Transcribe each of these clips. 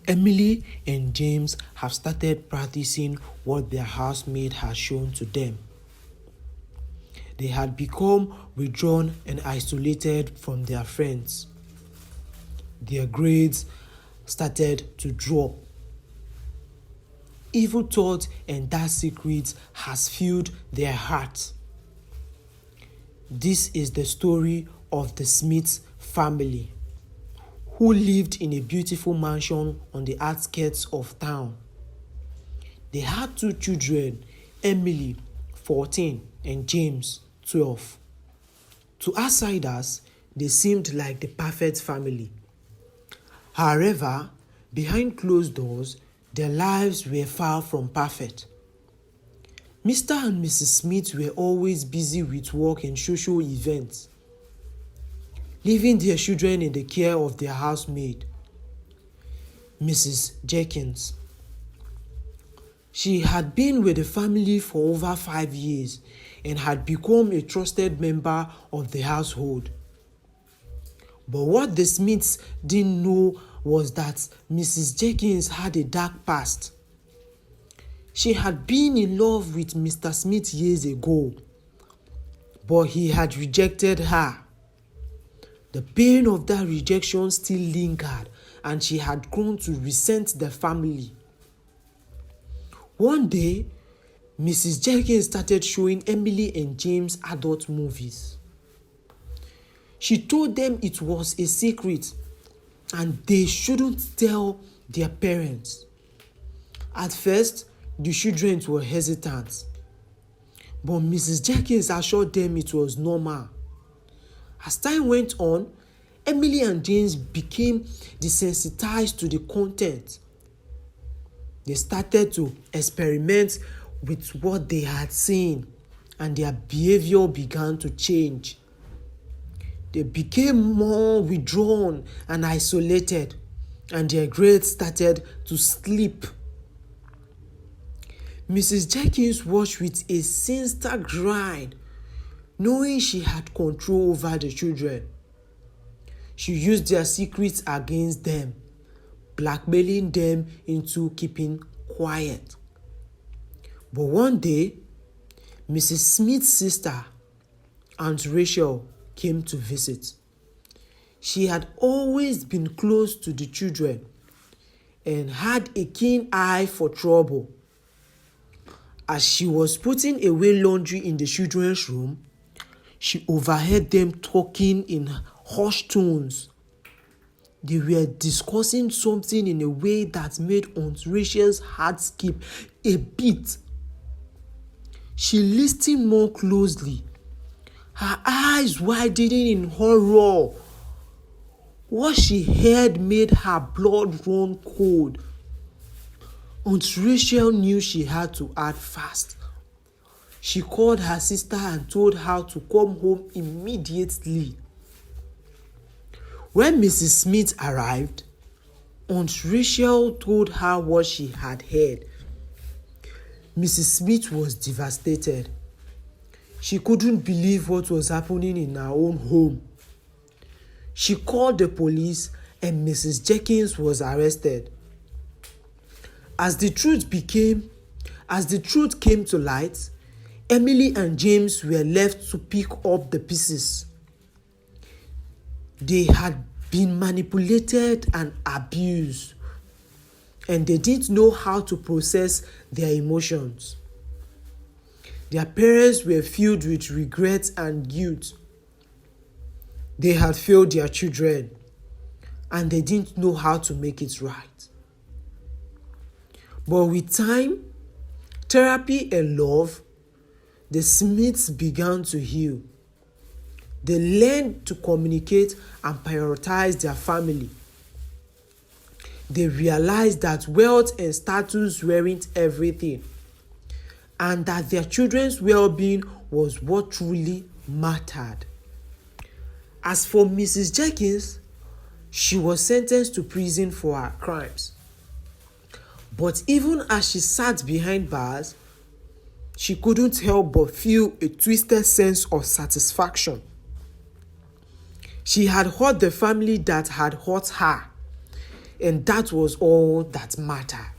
Emily and James have started practicing what their housemaid has shown to them. They had become withdrawn and isolated from their friends. Their grades started to drop. Evil thoughts and dark secrets has filled their hearts. This is the story of the Smith family, who lived in a beautiful mansion on the outskirts of town. They had 2 children, Emily, 14, and James, 12. To outsiders, they seemed like the perfect family. However, behind closed doors, their lives were far from perfect. Mr. and Mrs. Smith were always busy with work and social events, leaving their children in the care of their housemaid, Mrs. Jenkins. She had been with the family for over 5 years and had become a trusted member of the household. But what the Smiths didn't know was that Mrs. Jenkins had a dark past. She had been in love with Mr. Smith years ago, but he had rejected her. The pain of that rejection still lingered, and she had grown to resent the family. One day, Mrs. Jenkins started showing Emily and James adult movies. She told them it was a secret and they shouldn't tell their parents. At first, the children were hesitant, but Mrs. Jenkins assured them it was normal. As time went on, Emily and James became desensitized to the content. They started to experiment with what they had seen, and their behavior began to change. They became more withdrawn and isolated, and their grades started to slip. Mrs. Jenkins watched with a sinister grind, knowing she had control over the children. She used their secrets against them, blackmailing them into keeping quiet. But one day, Mrs. Smith's sister, Aunt Rachel, came to visit. She had always been close to the children and had a keen eye for trouble. As she was putting away laundry in the children's room, she overheard them talking in hushed tones. They were discussing something in a way that made Aunt Rachel's heart skip a beat. She listened more closely, her eyes widening in horror. What she heard made her blood run cold. Aunt Rachel knew she had to act fast. She called her sister and told her to come home immediately. When Mrs. Smith arrived, Aunt Rachel told her what she had heard. Mrs. Smith was devastated. She couldn't believe what was happening in her own home. She called the police and Mrs. Jenkins was arrested. As the truth came to light, Emily and James were left to pick up the pieces. They had been manipulated and abused, and they didn't know how to process their emotions. Their parents were filled with regret and guilt. They had failed their children, and they didn't know how to make it right. But with time, therapy and love, the Smiths began to heal. They learned to communicate and prioritize their family. They realized that wealth and status weren't everything, and that their children's well-being was what truly mattered. As for Mrs. Jenkins, she was sentenced to prison for her crimes. But even as she sat behind bars, she couldn't help but feel a twisted sense of satisfaction. She had hurt the family that had hurt her, and that was all that mattered.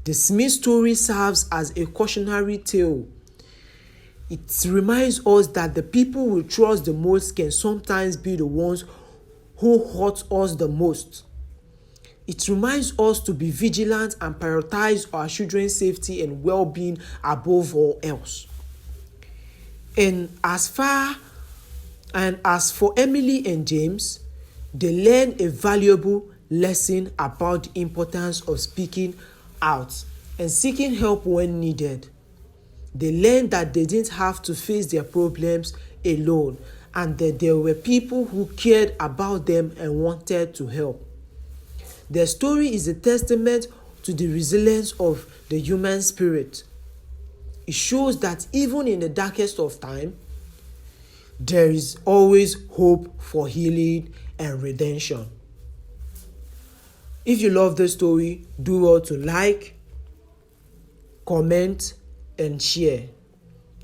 The Smith story serves as a cautionary tale. It reminds us that the people we trust the most can sometimes be the ones who hurt us the most. It reminds us to be vigilant and prioritize our children's safety and well-being above all else. And as for Emily and James, they learned a valuable lesson about the importance of speaking out and seeking help when needed. They learned that they didn't have to face their problems alone and that there were people who cared about them and wanted to help. Their story is a testament to the resilience of the human spirit. It shows that even in the darkest of time, there is always hope for healing and redemption. If you love this story, do well to like, comment, and share.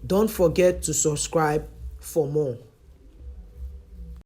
Don't forget to subscribe for more.